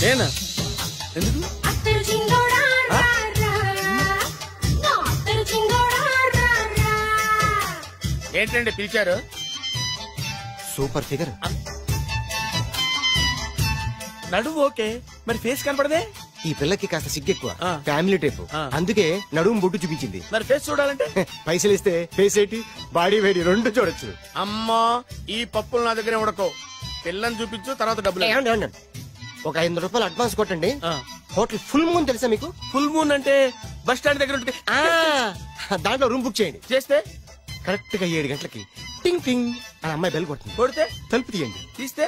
C: నేనా? ఎందుకు? ఏంటండి పిలిచారు?
J: Super figure.
H: నడువు ఓకే, మరి ఫేస్ కనపడదే.
J: ఈ పిల్లకి కాస్త సిగ్గెక్కువ, ఫ్యామిలీ టైప్. అందుకే నడుము బొట్టు చూపించింది.
H: మరి ఫేస్ చూడాలంటే
J: పైసలు ఇస్తే ఫేస్ ఏంటి, బాడీ వేడి రెండు చూడొచ్చు.
C: అమ్మా, ఈ పప్పులు నా దగ్గర ఉడకో. పిల్లని చూపించు, తర్వాత డబ్బులు.
J: ఒక 500 రూపాయలు అడ్వాన్స్ కొట్టండి. హోటల్ ఫుల్ మూన్ తెలుసా మీకు?
H: ఫుల్ మూన్ అంటే బస్ స్టాండ్ దగ్గర ఉంటుంది.
J: దాంట్లో రూమ్ బుక్ చేయండి.
K: చేస్తే
J: కరెక్ట్ గా 7 గంటలకి టింగ్ టింగ్ అని అమ్మాయి బెల్ కొడుతుంది.
K: కొడితే
J: తలుపు తీయండి.
K: తీస్తే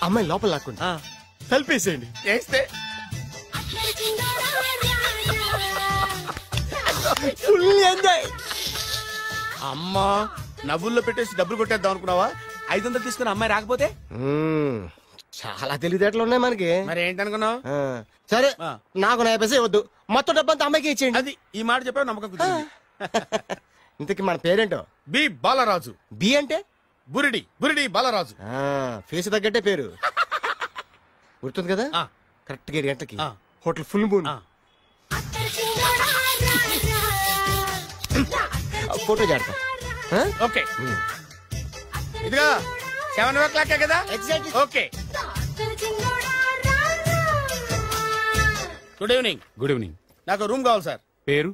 J: అమ్మాయి లోపల లాక్కుంది. తలుపేసేయండి.
K: చేస్తే
J: ఫుల్ ఎంజాయ్.
K: అమ్మా నవ్వుల్లో పెట్టేసి డబ్బులు కొట్టేద్దాం అనుకున్నావా? 500 తీసుకుని అమ్మాయి రాకపోతే
J: చాలా తెలివితేటలు ఉన్నాయి మనకి.
K: మరి ఏంటనుకున్నావు?
J: సరే నాకు 50 పైసే వద్దు, మొత్తం డబ్బంతా అమ్మాయికి ఇచ్చేయండి.
K: అది ఈ మాట చెప్పావు నమ్మకం కుదిరింది.
J: ఇంతకీ మన పేరేంటో?
K: బి బాలరాజు.
J: బి అంటే
K: బురిడి బురిడి బాలరాజు.
J: ఫేస్ తగ్గట్టే పేరు గుర్తుంది కదా. కరెక్ట్ గా 7 గంటలకి హోటల్ ఫుల్ మూన్. ఫోటో చేడతా.
K: ఓకే ఇదిగా 7:00 కదా. Okay good evening.
L: Good evening.
K: నాకు రూమ్ కావాలి సార్.
L: పేరు?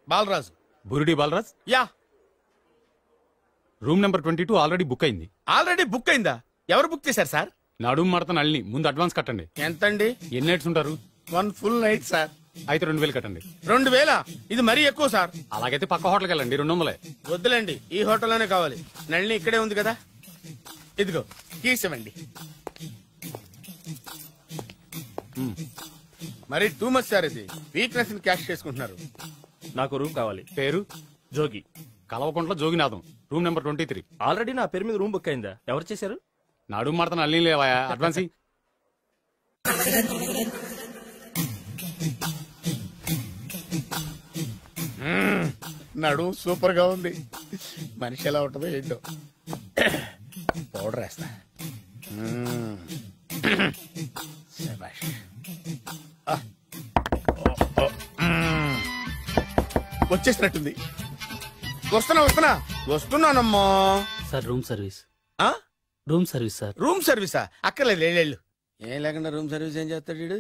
K: బాలరాజు.
L: బురుడి Balaraj.
K: Yeah.
L: Room number 22 already book అయింది.
K: ఆల్రెడీ బుక్ అయిందా? ఎవరు బుక్ చేశారు సార్?
L: నడుము మడత నల్లి. ముందు అడ్వాన్స్ కట్టండి.
K: ఎంతండి?
L: ఎన్ని నైట్స్ ఉంటారు?
K: 1 ఫుల్ నైట్ సార్.
L: అయితే 2000 కట్టండి.
K: 2000? ఇది మరీ ఎక్కువ సార్.
L: అలాగైతే పక్క హోటల్కి వెళ్ళండి, 200.
K: వద్దులేండి, ఈ హోటల్లోనే కావాలి. నళిని ఇక్కడే ఉంది కదా. ఇదిగో కీస్ ఇవ్వండి. మరి టూ మచ్ సార్, ఇది వీక్నెస్ క్యాష్ చేసుకుంటున్నారు.
L: నాకు రూమ్ కావాలి. పేరు? Jogi. Kalvakuntla Joginatham. Room number 23.
F: Already నా పేరు మీద రూమ్ బుక్ అయిందా? ఎవరు చేశారు?
L: నడుము మడత నల్లి లేవా? అడ్వాన్స్
K: నడు సూపర్ గా ఉంది. మనిషి ఎలా ఉంటుందో ఏంటో. పౌడర్ వేస్తా. వచ్చేసినట్టుంది. వస్తున్నానమ్మా.
M: Sir room service. Room service sir.
K: Room సర్వీసా? అక్కర్లేదు, లేళ్ళు. ఏం లేకుండా రూమ్ సర్వీస్ ఏం చేస్తాడు వీడు?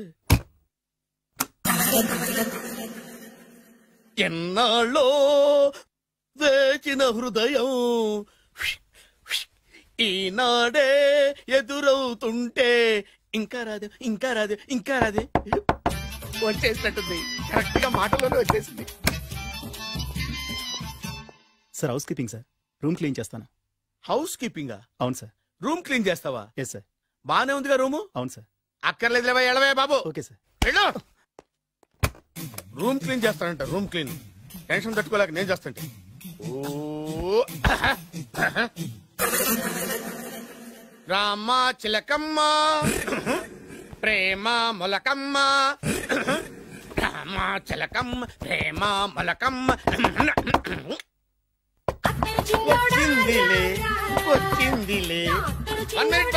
K: ఎన్నాళ్ళో వేచిన హృదయం ఈనాడే ఎదురవుతుంటే ఇంకా రాదు ఇంకా రాదు ఇంకా రాదు. వచ్చేసినట్టుంది. కరెక్ట్ గా మాటలోనే వచ్చేసింది.
N: Sir housekeeping sir. Room clean చేస్తాను.
K: హౌస్ కీపింగా?
N: అవును సార్.
K: రూమ్ క్లీన్ చేస్తావా?
N: Yes sir.
K: బానే ఉందిగా రూము?
N: అవును సార్.
K: అక్కర్లేదులేవా, ఎడవే బాబు.
N: Okay sir.
K: వెళ్ళు. రూమ్ క్లీన్ చేస్తానంట. రూమ్ క్లీన్ టెన్షన్ తట్టుకోలేక నేను చేస్తాంటే. రామ చిలకమ్మ ప్రేమ మొలకమ్మ, రామ చిలకమ్మ ప్రేమ మొలకమ్మ. వచ్చిందిలే వచ్చిందిలే. 1 మినిట్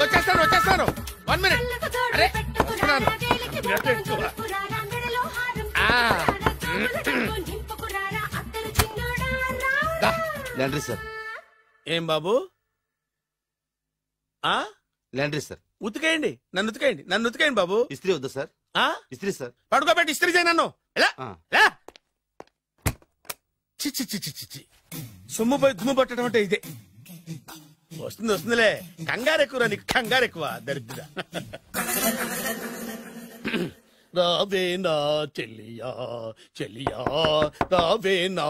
K: వచ్చేస్తాను. 1 మినిట్. అరే వస్తున్నాను.
J: Laundry sir.
K: ఏం బాబు?
J: Laundry sir.
K: ఉతికేయండి, నన్ను ఉతికేయండి బాబు.
J: ఇస్త్రీ వద్దా సార్? ఇస్త్రీ సార్.
K: పడుకోబెట్టి ఇస్త్రీ చేయి నన్ను. ఎలా చి సొమ్ము పోయి దుమ్ము పట్టడం అంటే ఇదే. వస్తుందిలే. కంగారెక్కువ, నీకు కంగారెక్కువ దరిద్ర. రావే నా చెల్లియా చెల్లియా రావే నా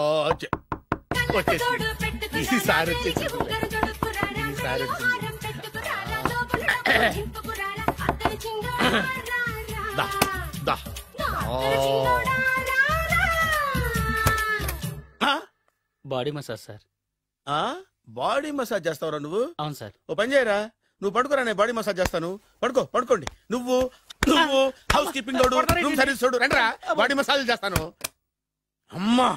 K: వచ్చేసి ఈసారి వచ్చేసి ఈసారి
M: body massage sir.
K: Body massage చేస్తావురా నువ్వు?
M: అవును సార్.
K: ఓ పని చేయరా, నువ్వు పడుకోరా, నేను బాడీ మసాజ్ చేస్తాను. పడుకోండి. నువ్వు హౌస్ కీపింగ్ తోడు, రూమ్ సర్వీస్ తోడు, రండిరా బాడీ మసాజ్ చేస్తాను. అమ్మా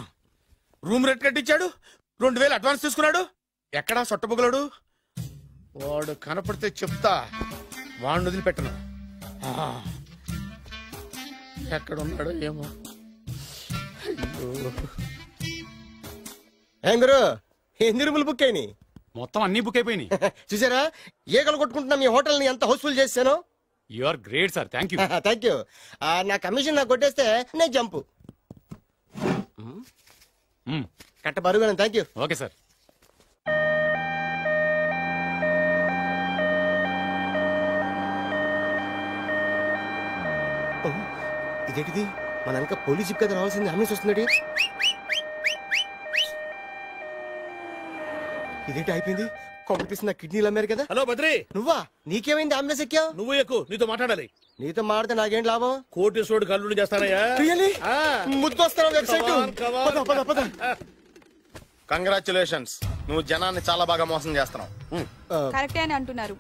K: రూమ్ రేట్ కట్టించాడు, 2000 అడ్వాన్స్ తీసుకున్నాడు. ఎక్కడా సొట్టబుగలాడు? వాడు కనపడితే చెప్తా, వాడిని వదిలిపెట్టను. ఎక్కడ ఉన్నాడో ఏమో.
J: ఏం గురు, ఎన్ని రూములు బుక్ అయినాయి?
L: మొత్తం అన్ని బుక్ అయిపోయినాయి.
J: చూసారా ఈగలు కొట్టుకుంటున్నా మీ హోటల్ ని ఎంత హౌస్ఫుల్ చేశాను.
L: You are great sir. Thank you.
J: Thank you. నా కమిషన్ నాకు కొట్టేస్తే నేను జంపు కట్ట బరుగా. Thank you.
L: Okay sir.
J: ఇదేంటిది? మన వెనక పోలీస్ జిప్ కదా రావాల్సింది, అంబులెన్స్ వస్తుంది. ఇదేంటి అయిపోయింది? కాంపిటీషన్ నా కిడ్నీలు అమ్మారు కదా.
H: హలో బద్రి,
J: నువ్వా? నీకేమైంది? అంబులెన్స్ ఎక్కావు?
H: నువ్వు ఎక్కువ, నీతో మాట్లాడాలి.
J: నీతో మాడితే నాకేం లాభం?
H: కోటేశ్వరుడు కల్లుడు చేస్తానయ్యా.
J: ముద్దొస్తారా వెబ్సైట్?
C: కంగ్రాచులేషన్స్, నువ్వు జనాన్ని చాలా బాగా మోసం చేస్తున్నావు.
I: కరెక్టే అని అంటున్నారు.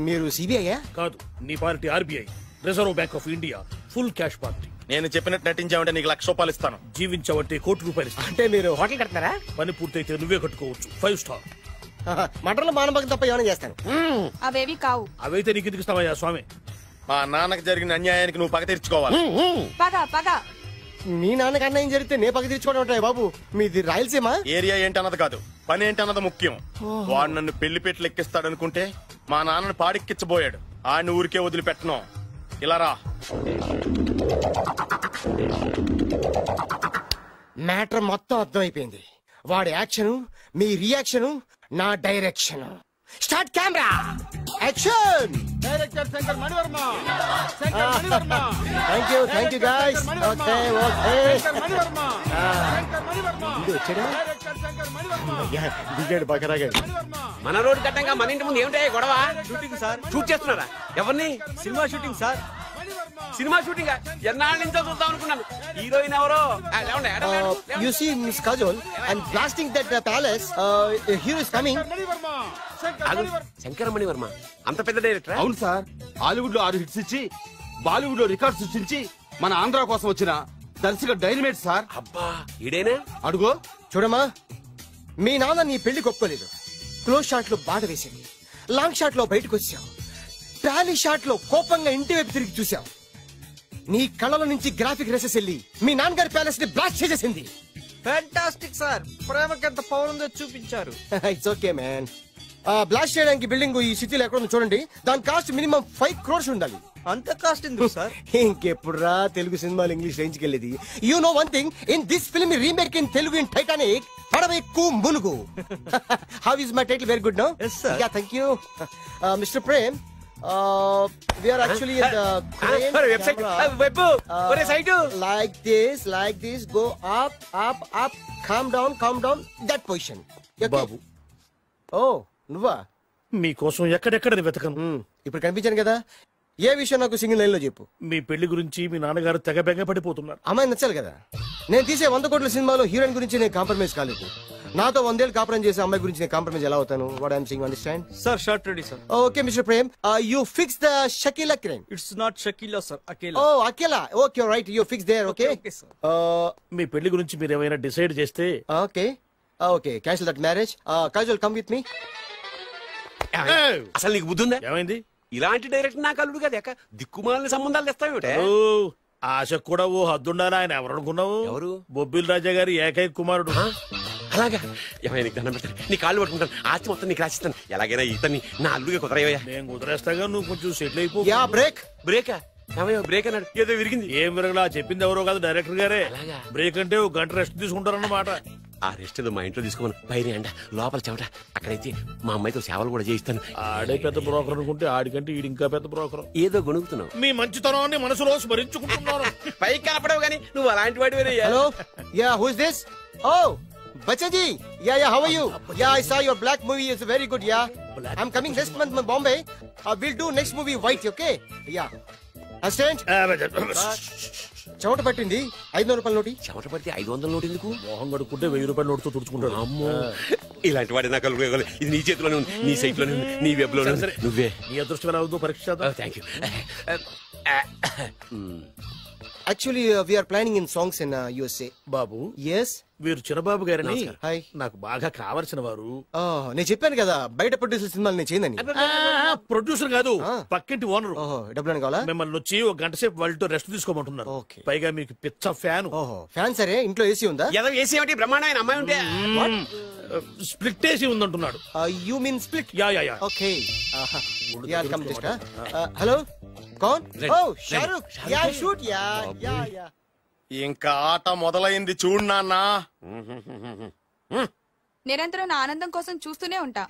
J: మీరు సిబిఐయా?
H: కాదు, నీ party RBI, reserve bank of India, full cash party.
C: నేను చెప్పినట్టు నటించావంటే నీకు ₹1,00,000 ఇస్తాను.
H: జీవించావంటే ₹1,00,00,000 ఇస్తాను.
J: అంటే మీరు హోటల్ కడతారా?
H: పని పూర్తయితే నువ్వే కట్టుకోవచ్చు, 5 స్టార్.
J: మటన్లో మానభంగం తప్ప ఏమైనా చేస్తాను.
I: అవేవి కావు.
H: అవైతే నీకు ఎందుకు ఇస్తావయ్యా స్వామి?
C: మా నాన్నకి జరిగిన అన్యాయానికి నువ్వు పగ తీర్చుకోవాలి.
I: పగ పగ.
J: మీ నాన్నకి అన్యాయం జరిగితే నే పగ తీర్చుకోవడం ఉంటాయి బాబు. మీది రాయలసీమ.
C: ఏరియా ఏంటన్నది కాదు, పని ఏంటన్నది ముఖ్యం. వాడు నన్ను పెళ్లి పెట్లు ఎక్కిస్తాడనుకుంటే మా నాన్నని పాడెక్కించబోయాడు. ఆడిని ఊరికే వదిలిపెట్టను. ఇలా రా.
J: మ్యాటర్ మొత్తం అర్థమైపోయింది. వాడి యాక్షన్, మీ రియాక్షన్, నా direction. Start camera, action.
K: Director Shankar Mani Varma.
J: Thank you guys. Okay దిగాడు బకరాగాడు.
O: మన రోడ్డు కట్టంగా మన ఇంటి ముందు ఏమిటాయి గొడవ?
P: Shooting sir.
O: షూట్ చేస్తున్నారా? ఎవరిని?
P: Cinema shooting sir.
O: Cinema shooting ఎన్నాళ్ళ నుంచో చూద్దాం అనుకున్నాను. హీరోయిన్ ఎవరో?
J: You see Miss Kajol, I'm blasting that palace. Hero is coming.
O: Shankara Mani Varma అంత పెద్ద డైరెక్టర్?
Q: అవును సార్. హాలీవుడ్ లో 6 హిట్స్ ఇచ్చి బాలీవుడ్ లో రికార్డ్ సృష్టించి మన ఆంధ్ర కోసం వచ్చిన దర్శక డైనమేట్ సార్.
O: అబ్బా ఈడేనా?
Q: అడుగో.
J: చూడమ్మా, మీ నాన్న నీ పెళ్లి ఒప్పుకోలేదు. క్లోజ్ షాట్ లో బాధ వేసింది, లాంగ్ షాట్ లో బయటకు వచ్చావు, టాలీ షాట్ లో కోపంగా ఇంటి వైపు తిరిగి చూసావు. నీ కళ్ళల నుంచి గ్రాఫిక్ రెసెస్ వెళ్ళి మీ నాన్నగారి ప్యాలెస్ ని బ్లాస్ట్ చేసేసింది.
P: Fantastic sir. ప్రేమకి ఎంత పవర్ ఉందో చూపించారు.
J: It's okay man. బ్లాస్ట్ చేయడానికి బిల్డింగ్ ఈ సిటీలో ఎక్కడ ఉందో చూడండి. దాని కాస్ట్ మినిమం 5 crores ఉండాలి.
P: అంత కాస్ట్ ఎందుకు సార్?
J: ఇంకెప్పుడు రా తెలుగు సినిమాలు ఇంగ్లీష్ రేంజ్ కి వెళ్ళేది. You know one thing, in this film remake in Telugu in Titanic, పడవెక్కు మునుగు. How is my title? Very good no.
P: Yes sir.
J: Yeah, thank you. Mr. Prem, we are actually in the crane
O: website.
J: camera.
O: Web site.
J: Like this, go up, calm down, that position. Okay?
H: Babu,
J: Oh, నువ్వా?
H: మీకోసం ఎక్కడెక్కడ వెతకను.
J: ఇప్పుడు కనిపించాను కదా. ఏ విషయం నాకు సింగిల్ లైన్ లో చెప్పు.
H: మీ పెళ్లి గురించి మీ నాన్నగారు తెగ బెంగ పడిపోతున్నారు.
J: అమ్మాయి నచ్చాలి కదా. నేను తీసే 100 కోట్ల సినిమాలో హీరోయిన్ గురించి నేను కాంప్రమైజ్ కాలేదు. నాతో 100 ఏళ్ళు కాపురం చేసే అమ్మాయి గురించి నేను కాంప్రమైజ్ ఎలా అవుతాను? What I'm saying, understand?
P: Sir shot ready sir.
J: Okay mister Prem, you fix the Shakeela crime.
P: It's not Shakeela sir, Akela.
J: Oh Akela. Okay right, you fix there. Okay
H: మీ పెళ్లి గురించి మీరు ఏమైనా డిసైడ్ చేస్తే.
J: Okay cancel that marriage. Kajal come with me.
O: అసలు నీకు బుద్ధి ఉందా?
H: ఏమైంది?
O: ఇలాంటి డైరెక్టర్ నాకు అల్లుడు కదా, దిక్కుమాలిన సంబంధాలు తెస్తావేమిటే?
H: ఆశకు కూడా ఓ హద్దుండాలి. ఆయన ఎవరు అనుకున్నావు?
O: ఎవరు?
H: బొబ్బిల్ రాజా గారి ఏకైక కుమారుడు.
O: అలాగా? ఏమైనా నీకు దండం పెడతాను, నీ కాళ్ళు పట్టుకుంటాను, ఆస్తి మొత్తం నీకు రాసిస్తాను. ఎలాగైనా ఇతన్ని నా అల్లుడిగా కుదరయ్యా.
H: నేను కుదిరేస్తాగా, నువ్వు కొంచెం సెటిల్ అయిపో.
O: బ్రేకా? బ్రేక్ అన్నాడు, ఏదో విరిగింది.
H: ఏం విరగలా? చెప్పింది ఎవరో కాదు, డైరెక్టర్ గారే. బ్రేక్ అంటే ఒక గంట రెస్ట్ తీసుకుంటారన్నమాట.
O: ఆ రెస్ట్ ఏదో మా ఇంట్లో తీసుకోమను. పైన అంట, లోపల చెమట. అక్కడైతే మా అమ్మాయితో సేవలు కూడా చేయిస్తాను.
H: ఆడే పెద్ద బ్రోకర్ అనుకుంటే ఆడికంటే ఈడు ఇంకా పెద్ద బ్రోకర్.
O: ఏదో గొణుగుతున్నావు.
H: మీ మంచితనాన్ని మనసులో స్మరించుకుంటున్నాను.
O: పైకి కనపడవు కానీ నువ్వు అలాంటి వాడి.
J: Hello, ya who is this? Oh Bachchaji, ya how are you? Ya I saw your Black movie is very good. Ya I am coming next month in Bombay. We'll do next movie white, okay? Yeah. Assistant, చెమట పట్టింది. 500 రూపాయల నోటి.
O: చెమట పడితే 500 నోటు ఎందుకు?
H: మోహం కడుక్కుంటే 1000 రూపాయల నోటుతో తుడుచుకుంటాడు.
O: అమ్మో, ఇలాంటి వాడి నాకు ఇది నీ చేతిలోనే ఉంది, నీ సైట్ లోనే ఉంది, నీ వెబ్ లోనే ఉంది. నువ్వే
H: నీ అదృష్టం ఎలా అవుతుందో పరీక్ష చేద్దాం.
O: Thank you.
J: Actually, we are planning in songs in USA.
H: Babu,
J: yes,
H: వీరు చిన్నబాబు గారని
J: హాయ్,
H: నాకు బాగా కావలసిన వారు.
J: నేను చెప్పాను కదా బయట ప్రొడ్యూసర్ సినిమాలు నేను చేయనని.
H: ప్రొడ్యూసర్ కాదు, పక్కింటి ఓనర్.
J: డబ్బులు కావాలా?
H: మిమ్మల్ని వచ్చి ఒక గంట సేపు వాళ్ళతో రెస్ట్ తీసుకోమంటున్నారు. పైగా మీకు పిచ్చ ఫ్యాన్.
J: ఫ్యాన్ సరే, ఇంట్లో ఏసీ ఉందా?
O: ఏసీ ఏమిటి, బ్రహ్మాండమైన అమ్మాయి ఉంటే
H: స్ప్లిట్ ఏసీ ఉందంటున్నాడు.
J: You mean split?
H: Ya.
J: Okay, hello, కౌన్? Oh Shahrukh. Ya shoot. Ya.
C: ఇంకా ఆట మొదలైంది చూడు నాన్న.
I: నిరంతరం నా ఆనందం కోసం చూస్తూనే ఉంటా.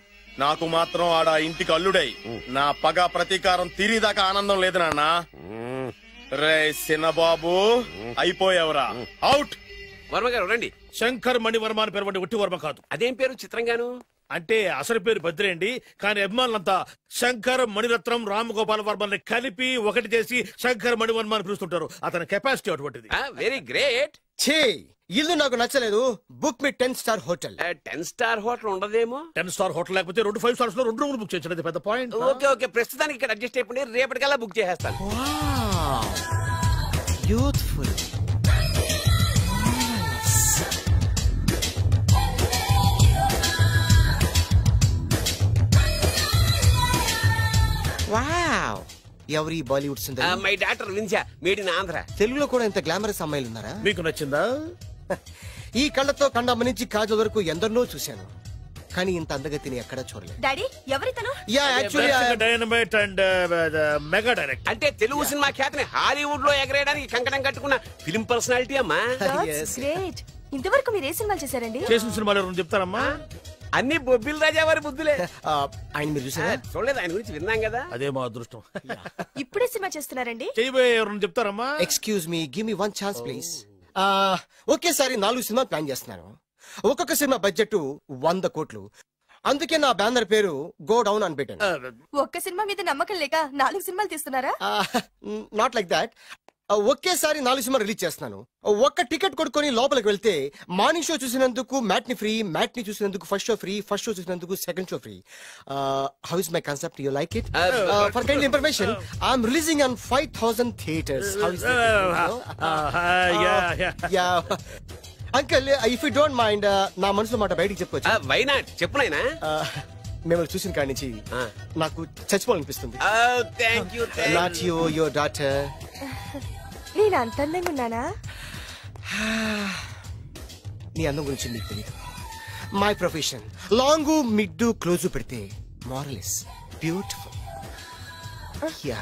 C: నాకు మాత్రం ఆడ ఇంటికి అల్లుడై నా పగ ప్రతీకారం తీరిదాకా ఆనందం లేదు నాన్న. రే సినబాబు, అయిపోయావురా, అవుట్.
O: వర్మ గారు రండి.
H: శంకర్ మణివర్మ అని పేరు ఒట్టి వర్మ కాదు.
O: అదేం పేరు చిత్రంగాను?
H: అంటే అసలు పేరు బద్రి అండి, కానీ అభిమానులంతా శంకర్ మణిరత్నం రామగోపాల వర్మని కలిపి ఒకటి చేసి శంకర్ మణివర్మ అని పిలుస్తుంటారు. అతని కెపాసిటీ అటువంటిది.
O: Very great.
J: ఛీ, ఇల్లు నాకు నచ్చలేదు. బుక్ మీ 10 స్టార్ హోటల్.
O: 10 స్టార్ హోటల్ ఉండదేమో.
H: 10 స్టార్ హోటల్ లేకపోతే 2 5 స్టార్స్ లో 2 రూములు బుక్ చేయొచ్చు. అది పెద్ద పాయింట్.
O: ఓకే ఓకే, ప్రస్తుతానికి ఇక్కడ అడ్జస్ట్ అయిపోయి రేపటికల్లా బుక్ చేసేస్తాను.
J: బ్యూటిఫుల్. వావ్, ఎవరి బాలీవుడ్ సుందరి?
O: మై డాక్టర్ విన్సా, మేడ్ ఇన్ ఆంధ్ర.
J: తెలుగులో కూడా ఇంత గ్లామరస్ అమ్మాయిలు ఉన్నారా?
H: మీకు నచ్చిందా?
J: ఈ కళ్ళతో కండమ్మ నుంచి కాజల్ వరకు ఎందరినో చూశాను, కానీ ఇంత అందగతిని ఎక్కడా చూడలేదు.
R: డాడీ ఎవరితను?
H: Dynamite and mega direct.
O: అంటే తెలుగు సినిమా ఖ్యాతిని హాలీవుడ్ లో ఎగరేయడానికి కంకణం కట్టుకున్న ఫిలిం పర్సనాలిటీ అమ్మా.
R: గ్రేట్. ఇంతవరకు మీరు ఏ సినిమాలు చేశారండి?
H: చేసిన సినిమాలు ఎవరు చెప్తారమ్మా?
O: అన్ని బొబ్బిల్ రాజా వారి బుద్ధులే.
J: ఆయన మీరు చూసారా?
O: చూడలేదు, ఆయన గురించి విన్నాం కదా.
H: అదే మా అదృష్టం.
R: ఇప్పుడే సినిమా చేస్తున్నారండి?
H: చేయబోయే ఎవరు చెప్తారమ్మా?
J: Excuse me, give me 1 chance please. ఒకేసారి 4 సినిమా ప్లాన్ చేస్తున్నాను. ఒక్కొక్క సినిమా బడ్జెట్ 100 కోట్లు. అందుకే నా బ్యానర్ పేరు గో డౌన్ అని పెట్టాను.
R: ఒక్క సినిమా మీద నమ్మకం లేక 4 సినిమాలు తీస్తున్నారా?
J: Not like that. ఒకేసారి 4 సినిమా రిలీజ్ చేస్తున్నాను. ఒక్క టికెట్ కొనుక్కొని లోపలికి వెళ్తే మార్నింగ్ షో చూసినందుకు మ్యాట్ని ఫ్రీ, మ్యాట్ని చూసినందుకు first show free, first show చూసినందుకు second show free. How is my concept? You like it? For kind information, I'm releasing on 5000 theatres. How is uncle, if you don't mind, నా మనసులో మాట బయటికి చెప్పుకోవచ్చు?
O: వై నాట్, చెప్పు నాయనా.
J: మిమ్మల్ని చూసిన కాడి నుంచి నాకు చచ్చిపోవాలనిపిస్తుంది. Not you, your daughter.
R: నేను అంత అందంగా ఉన్నానా?
J: నీ అందం గురించి నీకు తెలియదు. My profession long mid close పెడితే moral is beautiful. Ya,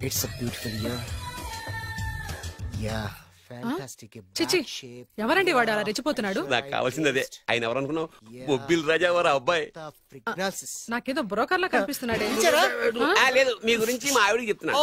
J: it's a beautiful year. Ya, fantastic.
S: చిచి, ఎవరండి వాడు అలా రెచ్చిపోతున్నాడు?
O: నాకు కావాల్సింది అదే. ఆయన ఎవరనుకున్నావు? బొబ్బిల్ రాజా వారు అబ్బాయి.
S: నాకేదో బ్రోకర్ లా కనిపిస్తున్నాడే.
O: లేదు, మీ గురించి మా ఆవిడకి చెప్తున్నా.